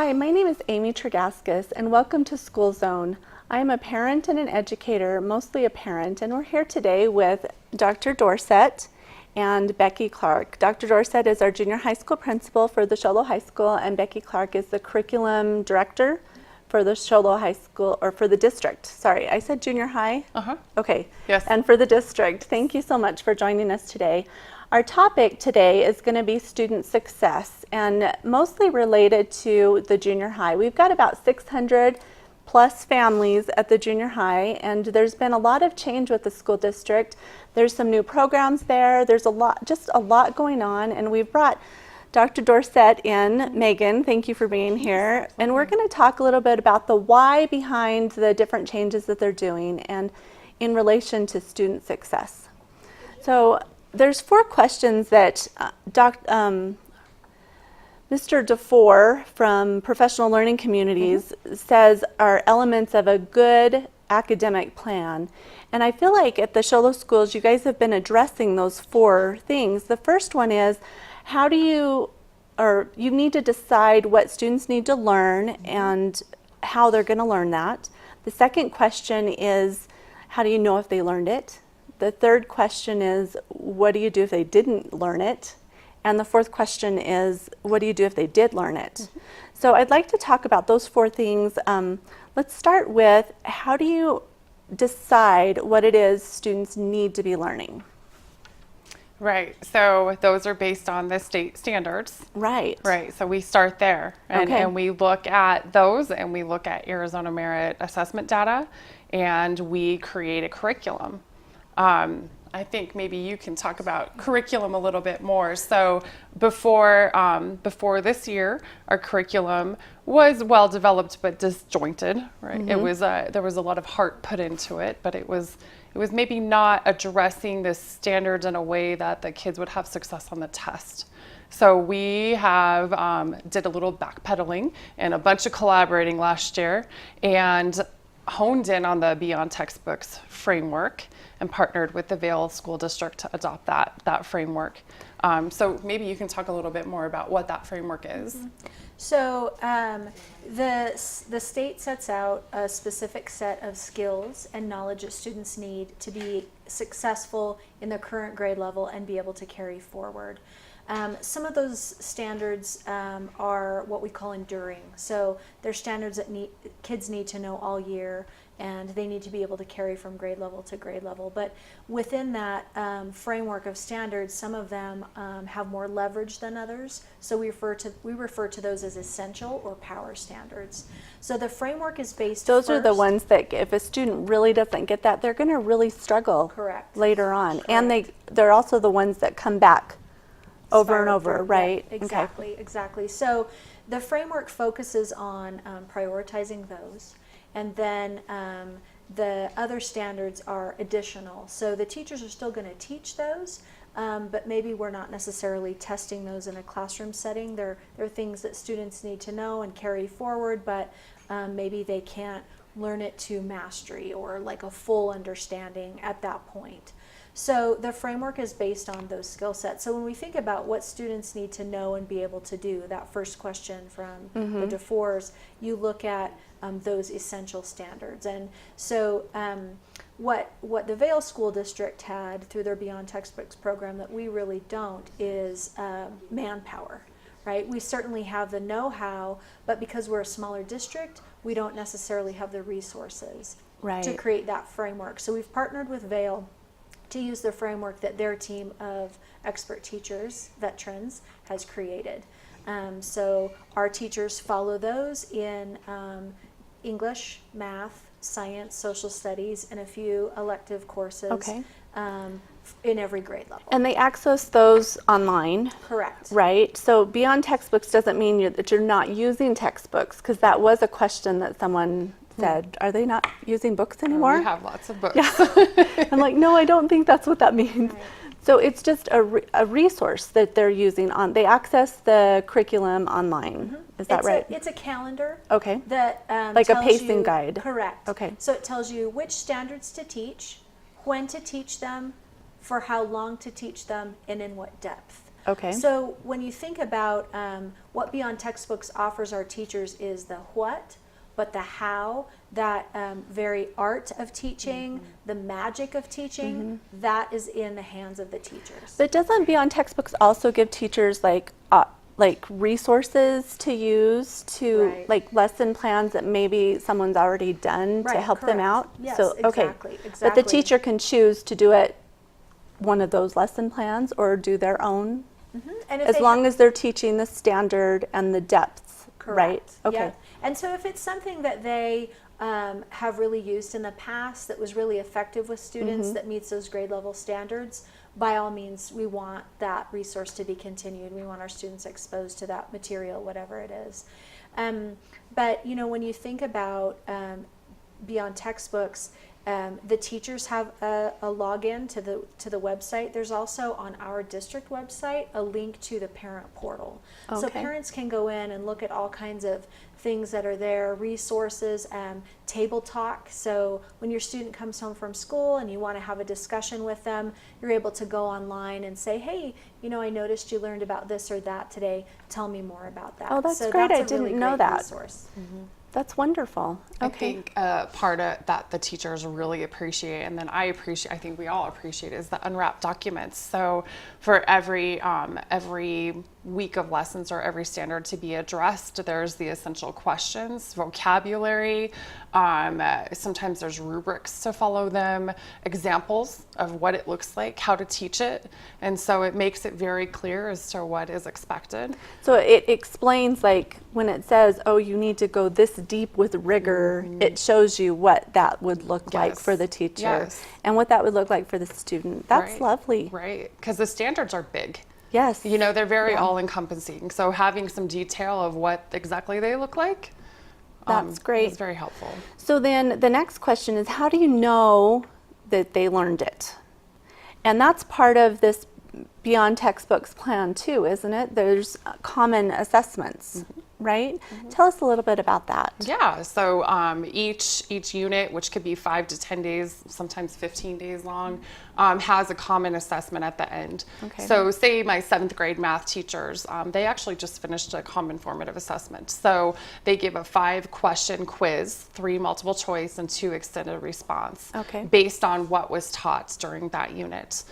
Hi, my name is Amy Tregaskes, and welcome to School Zone. I am a parent and an educator, mostly a parent, and we're here today with Dr. Dorsett and Becky Clark. Dr. Dorsett is our junior high school principal for the Sholo High School, and Becky Clark is the curriculum director for the Sholo High School, or for the district. Sorry, I said junior high? Okay. Yes. And for the district. Thank you so much for joining us today. Our topic today is going to be student success, and mostly related to the junior high. We've got about 600 plus families at the junior high, and there's been a lot of change with the school district. There's some new programs there. There's just a lot going on, and we've brought Dr. Dorsett in. Meghan, thank you for being here. And we're going to talk a little bit about the why behind the different changes that they're doing and in relation to student success. So there's 4 questions that Mr. DeFore from Professional Learning Communities says are elements of a good academic plan. And I feel like at the Sholo schools, you guys have been addressing those 4 things. The first one is, you need to decide what students need to learn and how they're going to learn that. The second question is, how do you know if they learned it? The third question is, what do you do if they didn't learn it? And the fourth question is, what do you do if they did learn it? So I'd like to talk about those 4 things. Let's start with, how do you decide what it is students need to be learning? Right. So those are based on the state standards. Right. Right. So we start there Okay. and we look at those, and we look at Arizona Merit Assessment data, and we create a curriculum. I think maybe you can talk about curriculum a little bit more. So before this year, our curriculum was well developed but disjointed. Right. It was there was a lot of heart put into it, but it was maybe not addressing the standards in a way that the kids would have success on the test. So we have did a little backpedaling and a bunch of collaborating last year, and honed in on the Beyond Textbooks framework, and partnered with the Vail School District to adopt that framework. So maybe you can talk a little bit more about what that framework is. So the state sets out a specific set of skills and knowledge that students need to be successful in the current grade level and be able to carry forward. Some of those standards are what we call enduring. So they're standards that kids need to know all year, and they need to be able to carry from grade level to grade level. But within that framework of standards, some of them have more leverage than others. So we refer to those as essential or power standards. So the framework is based. Those are the ones that if a student really doesn't get that, they're going to really struggle. Correct. Later on. Correct. And they're also the ones that come back over and over, right? Yeah, exactly, okay. Exactly. So the framework focuses on prioritizing those, and then the other standards are additional. So the teachers are still going to teach those, but maybe we're not necessarily testing those in a classroom setting. They're things that students need to know and carry forward, but maybe they can't learn it to mastery or like a full understanding at that point. So the framework is based on those skill sets. So when we think about what students need to know and be able to do, that first question from the DeFores, you look at those essential standards. And so what the Vail School District had through their Beyond Textbooks program that we really don't is manpower. Right? We certainly have the know-how, but because we're a smaller district, we don't necessarily have the resources to create that framework. So we've partnered with Vail to use the framework that their team of expert teachers, veterans, has created. So our teachers follow those in English, math, science, social studies, and a few elective courses in every grade level. And they access those online. Correct. Right? So Beyond Textbooks doesn't mean that you're not using textbooks, because that was a question that someone said, are they not using books anymore? We have lots of books. Yeah. I'm like, no, I don't think that's what that means. Right. So it's just a resource that they're using they access the curriculum online. Is that right? It's a calendar. Okay. That like a tells pacing you, guide. Correct. Okay. So it tells you which standards to teach, when to teach them, for how long to teach them, and in what depth. Okay. So when you think about what Beyond Textbooks offers our teachers is the what, but the how, that very art of teaching, the magic of teaching, that is in the hands of the teachers. But doesn't Beyond Textbooks also give teachers like resources to use to Right. like lesson plans that maybe someone's already done to Right, help them correct. out? Yes, okay. exactly, But the exactly. teacher can choose to do it one of those lesson plans or do their own, And if as they long as they're teaching the standard and the depths, right? Correct. Okay. Yeah. And so if it's something that they have really used in the past that was really effective with students that meets those grade level standards, by all means, we want that resource to be continued. We want our students exposed to that material, whatever it is. But you know, when you think about Beyond Textbooks, the teachers have a login to the website. There's also on our district website a link to the parent portal. So Okay. parents can go in and look at all kinds of things that are there, resources, table talk. So when your student comes home from school and you want to have a discussion with them, you're able to go online and say, hey, you know, I noticed you learned about this or that today. Tell me more about that. Oh, that's so great. That's I a didn't really know great that. resource. That's wonderful. I think part of that the teachers really appreciate, and then I think we all appreciate, is the unwrapped documents. So for every week of lessons or every standard to be addressed, there's the essential questions, vocabulary, sometimes there's rubrics to follow them, examples of what it looks like, how to teach it, and so it makes it very clear as to what is expected. So it explains, like when it says, oh, you need to go this deep with rigor, it shows you what that would look like Yes. for the teacher Yes. and what that would look like for the student. That's Right. lovely. Right, because the standards are big. Yes. You know, they're very Yeah. all-encompassing. So having some detail of what exactly they look like, That's great. is very helpful. So then the next question is, how do you know that they learned it? And that's part of this Beyond Textbooks plan too, isn't it? There's common assessments, right? Tell us a little bit about that. Yeah, so each unit, which could be 5 to 10 days, sometimes 15 days long, has a common assessment at the end. Okay. So say my 7th grade math teachers, they actually just finished a common formative assessment. So they give a 5-question quiz, 3 multiple choice and 2 extended response, Okay. based on what was taught during that unit.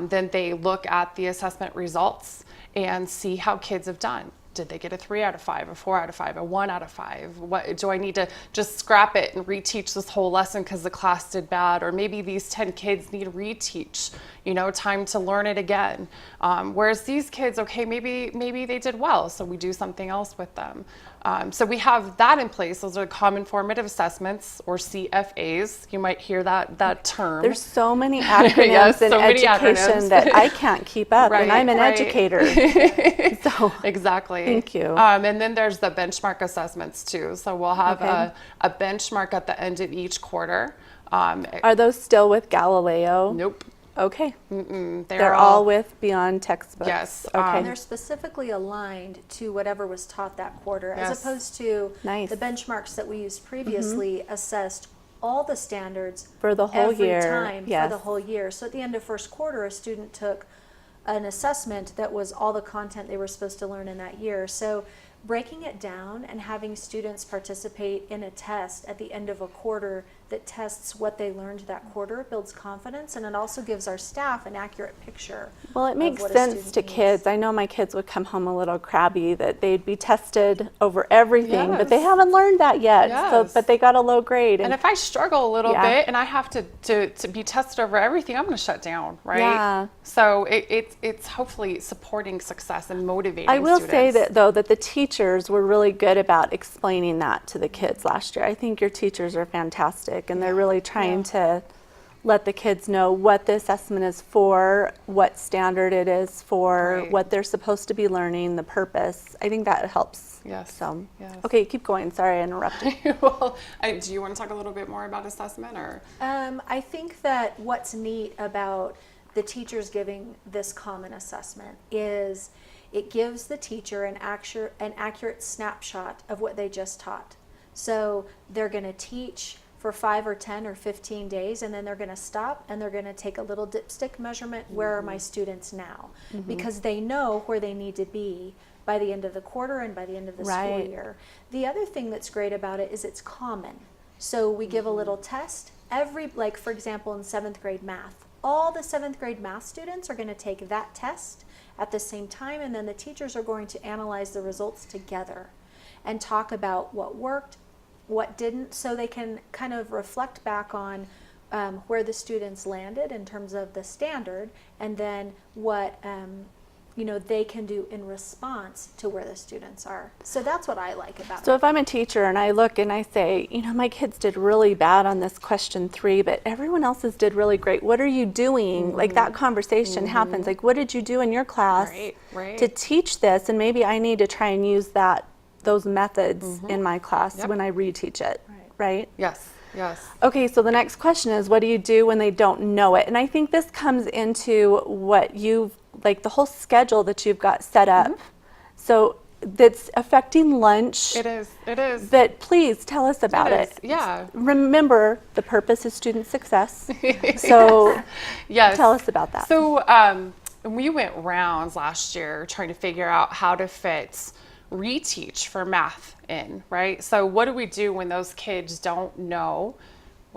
Then they look at the assessment results and see how kids have done. Did they get a 3 out of 5, a 4 out of 5, a 1 out of 5? What do I need to just scrap it and reteach this whole lesson because the class did bad? Or maybe these 10 kids need to reteach, you know, time to learn it again. Whereas these kids, okay, maybe they did well, so we do something else with them. So we have that in place. Those are common formative assessments, or CFAs. You might hear that term. There's so many acronyms Yes, in so many education acronyms. that I can't keep up, and Right, I'm an right. educator. So Exactly. Thank you. And then there's the benchmark assessments too. So we'll have Okay. a benchmark at the end of each quarter. are those still with Galileo? Nope. Okay. They're all with Beyond Textbooks. Yes, Okay. And they're specifically aligned to whatever was taught that quarter, as Yes. opposed to Nice. the benchmarks that we used previously assessed all the standards For the whole every year, time yes. for the whole year. So at the end of first quarter, a student took an assessment that was all the content they were supposed to learn in that year. So breaking it down and having students participate in a test at the end of a quarter that tests what they learned that quarter builds confidence, and it also gives our staff an accurate picture. Well, it of makes what a sense student to needs. kids. I know my kids would come home a little crabby that they'd be tested over everything, but they Yes. haven't learned that yet. So, Yes. but they got a low grade. And if I struggle a little Yeah. bit and I have to be tested over everything, I'm going to shut down, right? Yeah. So it's hopefully supporting success and motivating I will say students. that though that the teachers were really good about explaining that to the kids last year. I think your teachers are fantastic, and they're really trying to let the kids know what the assessment is for, what standard it is for, Right. what they're supposed to be learning, the purpose. I think that helps. Yes. So, Yes. okay, keep going. Sorry, I interrupted. Well, do you want to talk a little bit more about assessment, or? I think that what's neat about the teachers giving this common assessment is it gives the teacher an accurate snapshot of what they just taught. So they're going to teach for 5 or 10 or 15 days, and then they're going to stop and they're going to take a little dipstick measurement. Where are my students now? Because they know where they need to be by the end of the quarter and by the end of the school year. The other thing that's great about it is it's common. So we give a little test like for example in 7th grade math, all the 7th grade math students are going to take that test at the same time, and then the teachers are going to analyze the results together and talk about what worked, what didn't, so they can kind of reflect back on where the students landed in terms of the standard, and then what they can do in response to where the students are. So that's what I like about it. So if I'm a teacher and I look and I say, my kids did really bad on this question 3, but everyone else's did really great. What are you doing? Like that conversation happens. Like, what did you do in your class to teach this? And maybe I need to try and use those methods in my class when I reteach it, right? Yes. Okay, so the next question is, what do you do when they don't know it? And I think this comes into what the whole schedule that you've got set up. So that's affecting lunch. It is. But please tell us about it. Yeah. Remember, the purpose is student success. So yes. Tell us about that. So we went rounds last year trying to figure out how to fit reteach for math in, right? So what do we do when those kids don't know?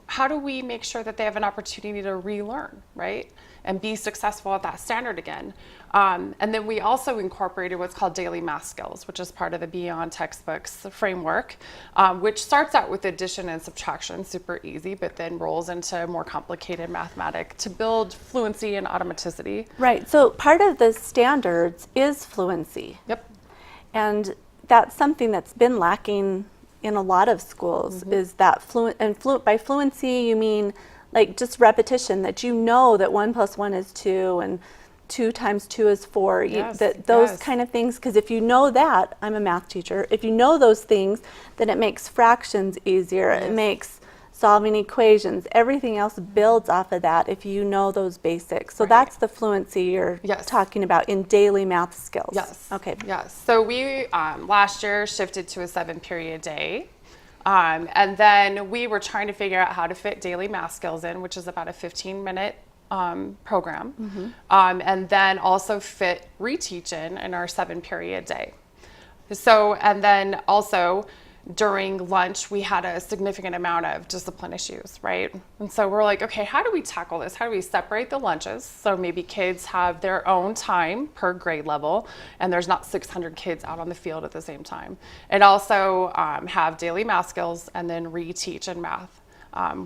How do we make sure that they have an opportunity to relearn, right? And be successful at that standard again. And then we also incorporated what's called daily math skills, which is part of the Beyond Textbooks framework, which starts out with addition and subtraction, super easy, but then rolls into more complicated mathematics to build fluency and automaticity. Right, so part of the standards is fluency. Yep. And that's something that's been lacking in a lot of schools, is that by fluency you mean like just repetition, that that 1 + 1 is 2 and 2 × 2 is 4, those kind of things. Because if you know that, I'm a math teacher, if you know those things, then it makes fractions easier, it makes solving equations, everything else builds off of that if you know those basics. So that's the fluency you're talking about in daily math skills. Yes. Okay. Yes. So we last year shifted to a 7-period day. And then we were trying to figure out how to fit daily math skills in, which is about a 15-minute program. And then also fit reteach in our 7-period day. So, and then also during lunch, we had a significant amount of discipline issues, right? And so we're like, okay, how do we tackle this? How do we separate the lunches? So maybe kids have their own time per grade level, and there's not 600 kids out on the field at the same time. And also have daily math skills and then reteach in math,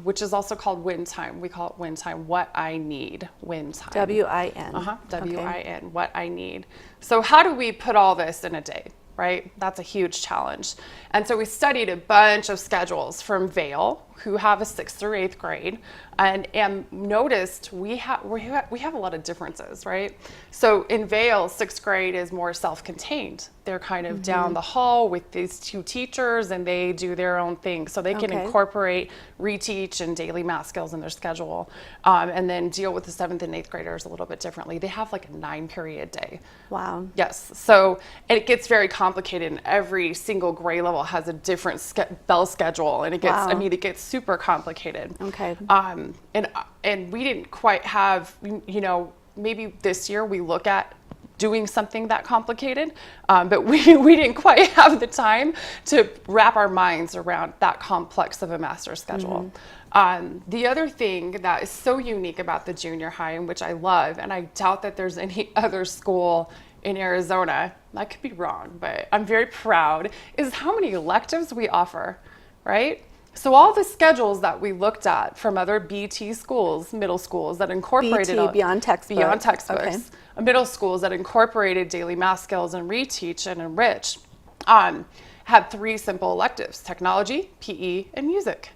which is also called win time. We call it win time, what I need, win time. W-I-N. W-I-N, what I need. So how do we put all this in a day? Right? That's a huge challenge. And so we studied a bunch of schedules from Vail, who have a 6th through 8th grade, and noticed we have a lot of differences, right? So in Vail, 6th grade is more self-contained. They're kind of down the hall with these 2 teachers, and they do their own thing. So they can incorporate reteach and daily math skills in their schedule, and then deal with the 7th and 8th graders a little bit differently. They have like a 9-period day. Wow. Yes. So, and it gets very complicated, and every single grade level has a different bell schedule, and it gets, it gets super complicated. Okay. And we didn't quite have, maybe this year we look at doing something that complicated, but we didn't quite have the time to wrap our minds around that complex of a master schedule. The other thing that is so unique about the junior high, and which I love, and I doubt that there's any other school in Arizona, I could be wrong, but I'm very proud, is how many electives we offer, right? So all the schedules that we looked at from other BT schools, middle schools that incorporated BT, Beyond Textbooks. Beyond Textbooks, middle schools that incorporated daily math skills and reteach and enrich, had 3 simple electives: technology, PE, and music.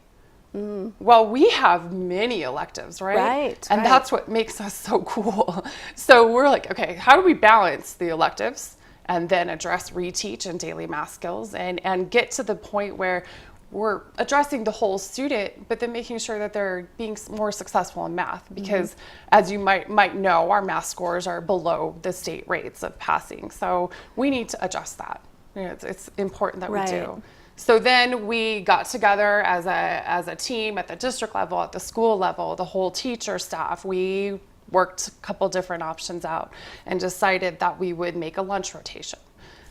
Well, we have many electives, right? And that's what makes us so cool. So we're like, okay, how do we balance the electives and then address reteach and daily math skills and get to the point where we're addressing the whole student, but then making sure that they're being more successful in math, because as you might know, our math scores are below the state rates of passing. So we need to adjust that. It's important that we do. So then we got together as a team at the district level, at the school level, the whole teacher staff. We worked a couple different options out and decided that we would make a lunch rotation.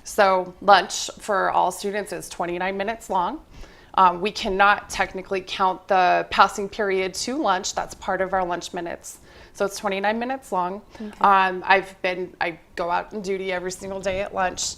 So lunch for all students is 29 minutes long. We cannot technically count the passing period to lunch. That's part of our lunch minutes. So it's 29 minutes long. Okay. I go out on duty every single day at lunch.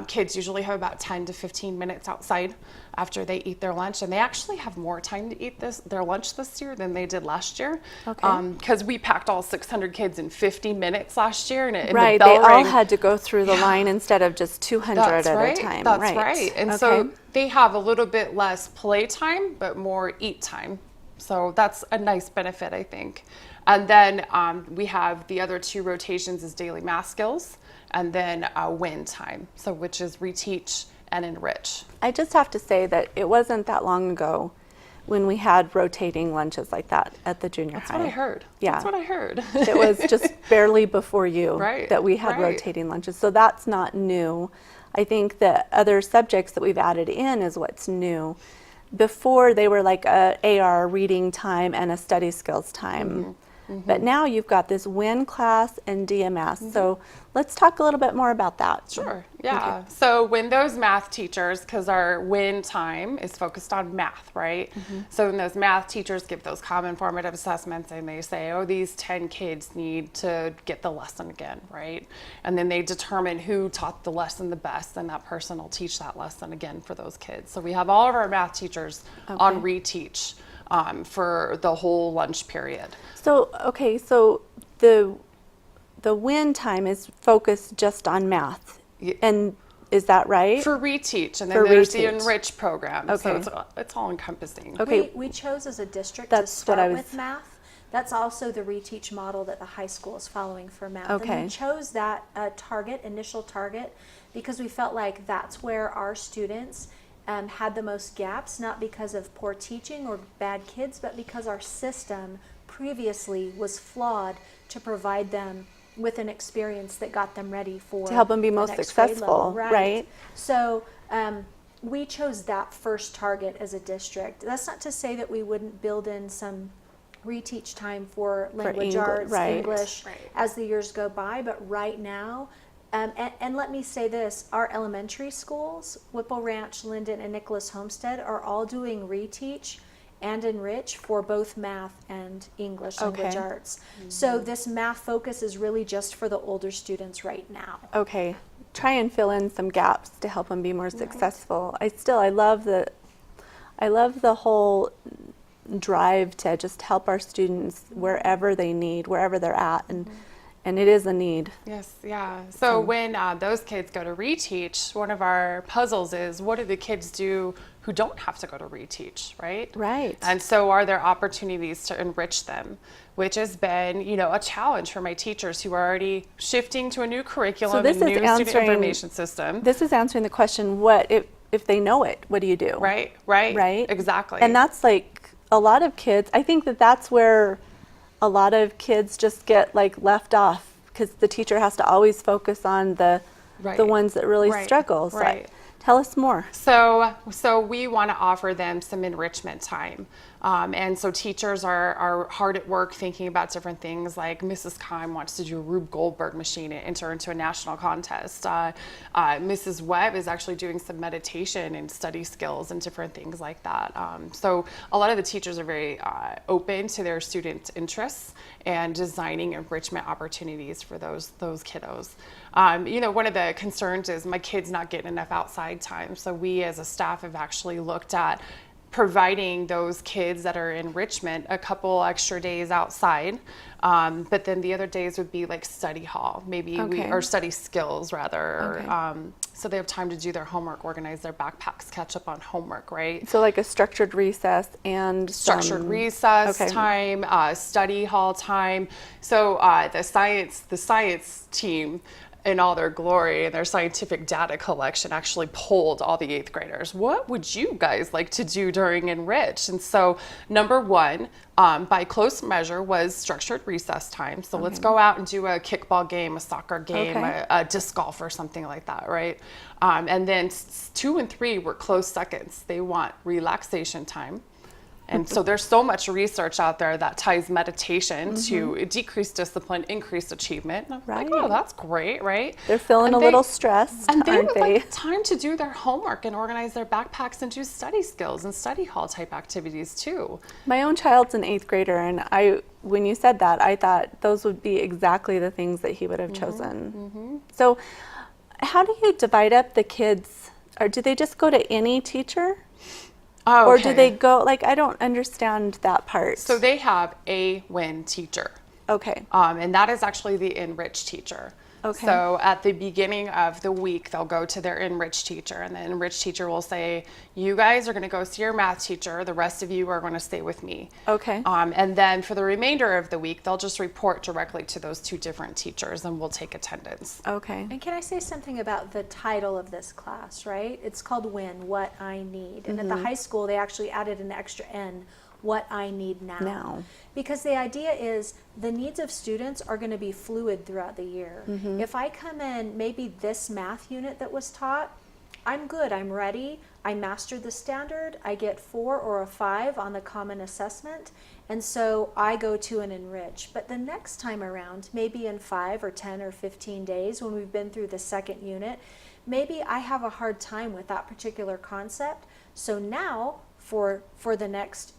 Kids usually have about 10 to 15 minutes outside after they eat their lunch, and they actually have more time to eat their lunch this year than they did last year. Okay. Because we packed all 600 kids in 50 minutes last year, and right, the bell they all rang. had to go through the line instead of just 200 That's at right. a time. That's right. right. And okay. so they have a little bit less play time, but more eat time. So that's a nice benefit, I think. And then we have the other 2 rotations is daily math skills, and then win time, so which is reteach and enrich. I just have to say that it wasn't that long ago when we had rotating lunches like that at the junior high. That's what I heard. Yeah. That's what I heard. It was just barely before you right. that we had right. rotating lunches. So that's not new. I think the other subjects that we've added in is what's new. Before they were like a AR reading time and a study skills time. Mm-hmm. Mm-hmm. But now you've got this WIN class and DMS. Mm-hmm. So let's talk a little bit more about that. Sure, yeah. So when those math teachers, because our WIN time is focused on math, right? Mm-hmm. So when those math teachers give those common formative assessments and they say, oh, these 10 kids need to get the lesson again, right? And then they determine who taught the lesson the best, and that person will teach that lesson again for those kids. So we have all of our math teachers on reteach. For the whole lunch period. So, okay, so the WIN time is focused just on math, and is that right? For reteach, and then there's the enrich program. Okay. So it's all encompassing. Okay. We chose as a district That's to start what I was... with math. That's also the reteach model that the high school is following for math. Okay. And we chose that initial target, because we felt like that's where our students had the most gaps, not because of poor teaching or bad kids, but because our system previously was flawed to provide them with an experience that got them ready for to help them be most successful, right? So we chose that first target as a district. That's not to say that we wouldn't build in some reteach time for language arts, English, as the years go by, but right now, and let me say this, our elementary schools, Whipple Ranch, Linden, and Nicholas Homestead, are all doing reteach and enrich for both math and English language arts. Mm-hmm. So this math focus is really just for the older students right now. Okay, try and fill in some gaps to help them be more successful. I love the whole drive to just help our students wherever they need, wherever they're at, and it is a need. Yes, yeah. So when those kids go to reteach, one of our puzzles is, what do the kids do who don't have to go to reteach, right? Right. And so are there opportunities to enrich them, which has been, a challenge for my teachers who are already shifting to a new curriculum and new student information system. This is answering the question, what if they know it, what do you do? Right, exactly. And that's like a lot of kids, I think that's where a lot of kids just get like left off, because the teacher has to always focus on the ones that really struggle. So tell us more. So we want to offer them some enrichment time. And so teachers are hard at work thinking about different things, like Mrs. Kime wants to do a Rube Goldberg machine and enter into a national contest. Mrs. Webb is actually doing some meditation and study skills and different things like that. So a lot of the teachers are very open to their students' interests and designing enrichment opportunities for those kiddos. One of the concerns is my kid's not getting enough outside time. So we as a staff have actually looked at providing those kids that are in enrichment a couple extra days outside, but then the other days would be like study hall, or study skills rather, so they have time to do their homework, organize their backpacks, catch up on homework, right? So like a structured recess and structured recess time, study hall time. So the science team in all their glory and their scientific data collection actually polled all the 8th graders. What would you guys like to do during Enrich? And so number one, by close measure, was structured recess time. So let's go out and do a kickball game, a soccer game, a disc golf or something like that, right? And then 2 and 3 were close seconds. They want relaxation time. And so there's so much research out there that ties meditation to decrease discipline, increase achievement. And I'm like, oh, that's great, right? They're feeling a little stressed, and they aren't would they? like time to do their homework and organize their backpacks and do study skills and study hall type activities too. My own child's an 8th grader, and when you said that, I thought those would be exactly the things that he would have chosen. So how do you divide up the kids? Or do they just go to any teacher? Oh, Or do they go, like, I don't understand that part. So they have a WIN teacher. Okay. And that is actually the Enrich teacher. Okay. So at the beginning of the week, they'll go to their Enrich teacher, and the Enrich teacher will say, you guys are going to go see your math teacher. The rest of you are going to stay with me. Okay. And then for the remainder of the week, they'll just report directly to those 2 different teachers, and we'll take attendance. Okay. And can I say something about the title of this class, right? It's called WIN, What I Need. And at the high school, they actually added an extra N, What I Need Now. Because the idea is the needs of students are going to be fluid throughout the year. If I come in, maybe this math unit that was taught, I'm good, I'm ready, I mastered the standard, I get 4 or a 5 on the common assessment, and so I go to an Enrich. But the next time around, maybe in 5 or 10 or 15 days when we've been through the second unit, maybe I have a hard time with that particular concept. So now for the next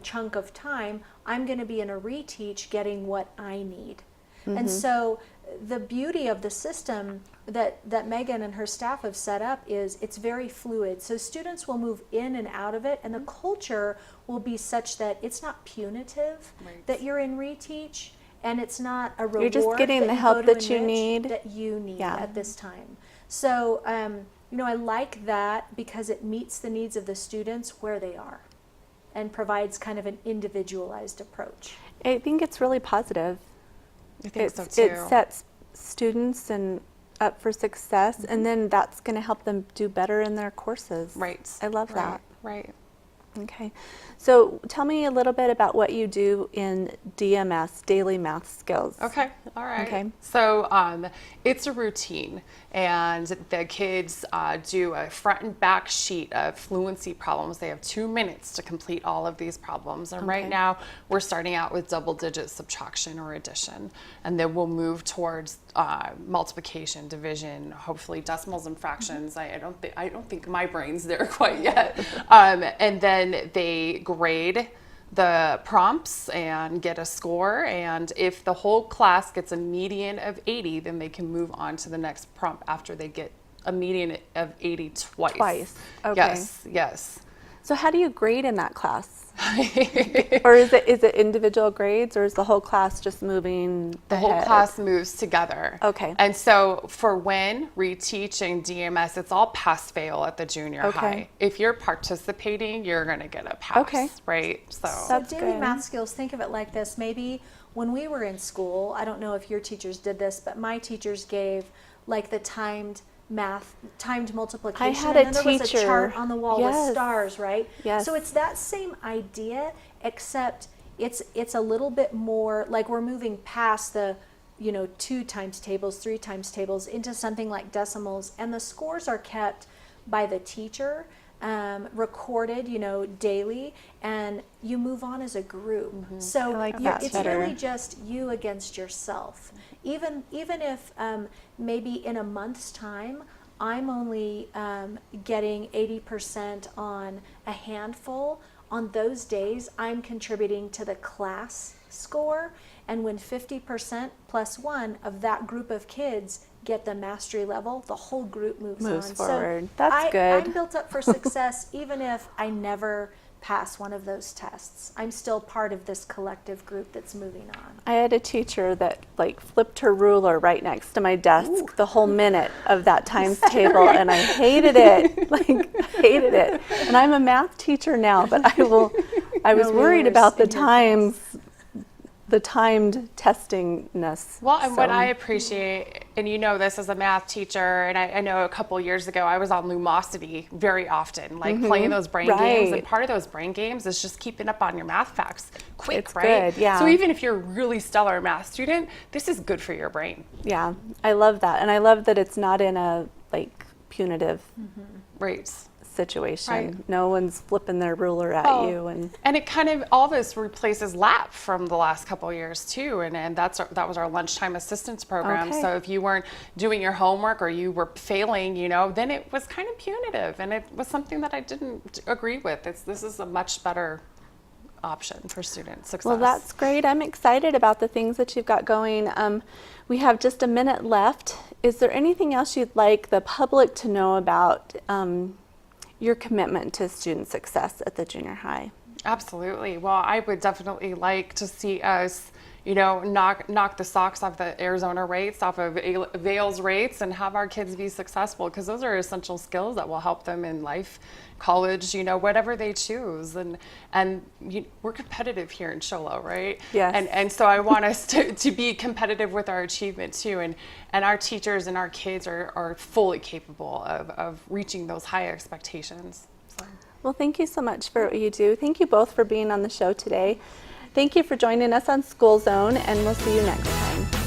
chunk of time, I'm going to be in a reteach getting what I need. And so the beauty of the system that Meghan and her staff have set up is it's very fluid. So students will move in and out of it, and the culture will be such that it's not punitive that you're in reteach, and it's not a reward. You're just getting that the you help go to that you Enrich need. That you need Yeah. at this time. So I like that because it meets the needs of the students where they are and provides kind of an individualized approach. I think it's really positive. I think It so too. sets students and up for success, and then that's going to help them do better in their courses. Right. I love that. Right. Okay. So tell me a little bit about what you do in DMS, Daily Math Skills. Okay. All right. Okay. So it's a routine, and the kids do a front and back sheet of fluency problems. They have 2 minutes to complete all of these problems. And right Okay. now we're starting out with double-digit subtraction or addition, and then we'll move towards multiplication, division, hopefully decimals and fractions. I don't think my brain's there quite yet. And then they grade the prompts and get a score, and if the whole class gets a median of 80, then they can move on to the next prompt after they get a median of 80 twice. Okay. Yes. So how do you grade in that class? Or is it individual grades, or is the whole class just moving The whole ahead? class moves together. Okay. And so for WIN, reteaching, DMS, it's all pass-fail at the junior Okay. high. If you're participating, you're going to get a pass, Okay. right? So That's Daily good. math skills, think of it like this. Maybe when we were in school, I don't know if your teachers did this, but my teachers gave like the timed multiplication. I had and a then there was a teacher. chart on the wall with Yes. stars, right? Yes. So it's that same idea, except it's a little bit more like we're moving past the 2 times tables, 3 times tables into something like decimals, and the scores are kept by the teacher, recorded, daily, and you move on as a group. So I like you're- that it's better. really just you against yourself. Even if maybe in a month's time, I'm only getting 80% on a handful. On those days, I'm contributing to the class score. And when 50% plus 1 of that group of kids get the mastery level, the whole group moves on. forward. So That's good. I'm built up for success even if I never pass one of those tests. I'm still part of this collective group that's moving on. I had a teacher that flipped her ruler right next to my desk the whole minute of that times table, and I hated it. Hated it. And I'm a math teacher now, but I was No worried rulers about the in your times the timed testingness. Well, and what So- I appreciate, and you know this as a math teacher, and I know a couple years ago I was on Lumosity very often, like playing those brain games. And Right. part of those brain games is just keeping up on your math facts quick, It's right? good, yeah. So even if you're a really stellar math student, this is good for your brain. Yeah, I love that. And I love that it's not in a like punitive Right. situation. Right. No one's flipping their ruler at Oh, you. And it kind of, all this replaces LAP from the last couple of years too, and that was our lunchtime assistance program. Okay. So if you weren't doing your homework or you were failing, you know, then it was kind of punitive, and it was something that I didn't agree with. This is a much better option for student success. Well, that's great. I'm excited about the things that you've got going. We have just a minute left. Is there anything else you'd like the public to know about your commitment to student success at the junior high? Absolutely. Well, I would definitely like to see us, you know, knock the socks off the Arizona rates, off of Vail's rates, and have our kids be successful, because those are essential skills that will help them in life, college, you know, whatever they choose. And we're competitive here in Sholo, right? Yes. And so I want us to be competitive with our achievement too. And our teachers and our kids are fully capable of reaching those high expectations. So. Well, thank you so much for what you do. Thank you both for being on the show today. Thank you for joining us on School Zone, and we'll see you next time.